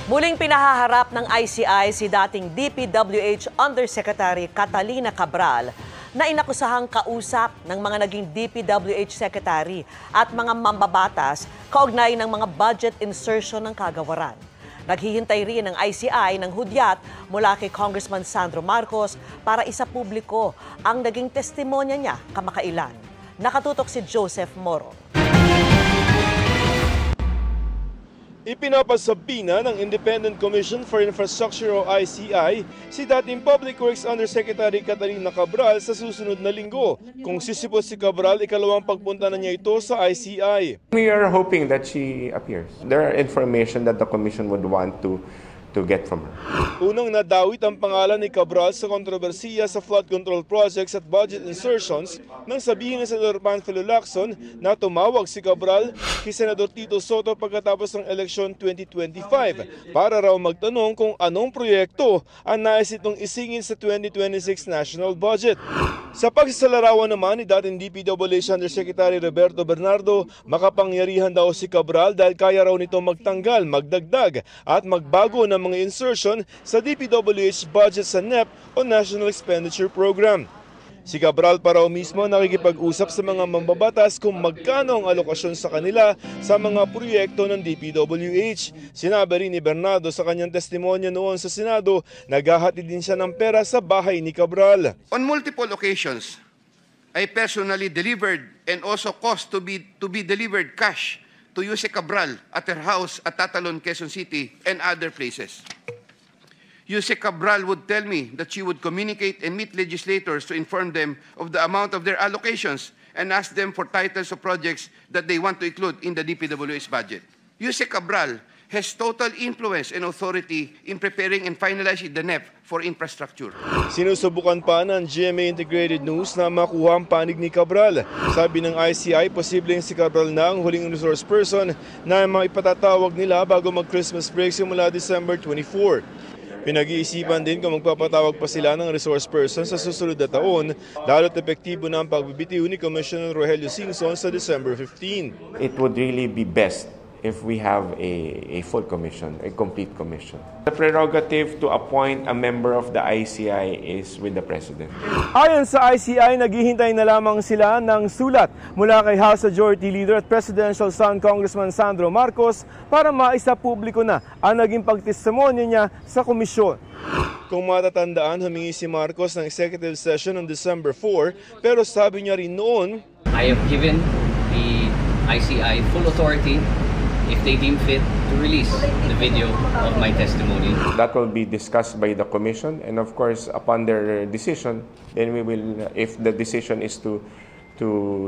Muling pinahaharap ng ICI si dating DPWH Undersecretary Catalina Cabral na inakusahang kausap ng mga naging DPWH Secretary at mga mambabatas kaugnay ng mga budget insertion ng kagawaran. Naghihintay rin ng ICI ng hudyat mula kay Congressman Sandro Marcos para isapubliko ang naging testimonya niya kamakailan. Nakatutok si Joseph Moro. Ipinapasabi na ng Independent Commission for Infrastructure o ICI si dating Public Works Undersecretary Catalina Cabral sa susunod na linggo. Kung sisipot si Cabral, ikalawang pagpunta na niya ito sa ICI. We are hoping that she appears. There are information that the Commission would want to get from her. Unang nadawit ang pangalan ni Cabral sa kontrobersiya sa flood control projects at budget insertions nang sabihin ni Senador Panfilo Lacson na tumawag si Cabral kay Senador Tito Soto pagkatapos ng eleksyon 2025 para raw magtanong kung anong proyekto ang nais itong isingin sa 2026 national budget. Sa pagsasalarawan naman ni dating DPWH Undersecretary Roberto Bernardo, makapangyarihan daw si Cabral dahil kaya raw nito magtanggal, magdagdag at magbago ng mga insertion sa DPWH budget sa NEP o National Expenditure Program. Si Cabral pa raw mismo nakikipag-usap sa mga mambabatas kung magkano ang alokasyon sa kanila sa mga proyekto ng DPWH. Sinabi rin ni Bernardo sa kanyang testimonya noon sa Senado, naghahatid din siya ng pera sa bahay ni Cabral. On multiple occasions, I personally delivered and also caused to be delivered cash to Yuse Cabral at her house at Tatalon, Quezon City and other places. Yuse Cabral would tell me that she would communicate and meet legislators to inform them of the amount of their allocations and ask them for titles of projects that they want to include in the DPWH budget. Yuse Cabral has total influence and authority in preparing and finalizing the NEP for infrastructure. Sinusubukan pa ng GMA Integrated News na makuha ang panig ni Cabral. Sabi ng ICI, posibleng si Cabral na ang huling resource person na maipatatawag nila bago mag-Christmas break simula December 24. Pinag-iisipan din kung magpapatawag pa sila ng resource person sa susunod na taon, lalo't epektibo na ang pagbibitiw ni Commissioner Rogelio Singson sa December 15. It would really be best if we have a full commission, a complete commission. The prerogative to appoint a member of the ICI is with the President. Ayon sa ICI, naghihintay na lamang sila ng sulat mula kay House Majority Leader at Presidential Son Congressman Sandro Marcos para maisapubliko na ang naging pagtestimonya niya sa komisyon. Kung matatandaan, humingi si Marcos ng executive session on December 4, pero sabi niya rin noon, I have given the ICI full authority if they deem fit to release the video of my testimony. That will be discussed by the Commission, and of course, upon their decision, then we will, if the decision is to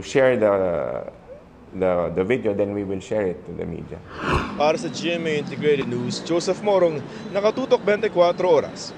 share the video, then we will share it to the media. Para sa GMA Integrated News, Joseph Morong, Nakatutok 24 Oras.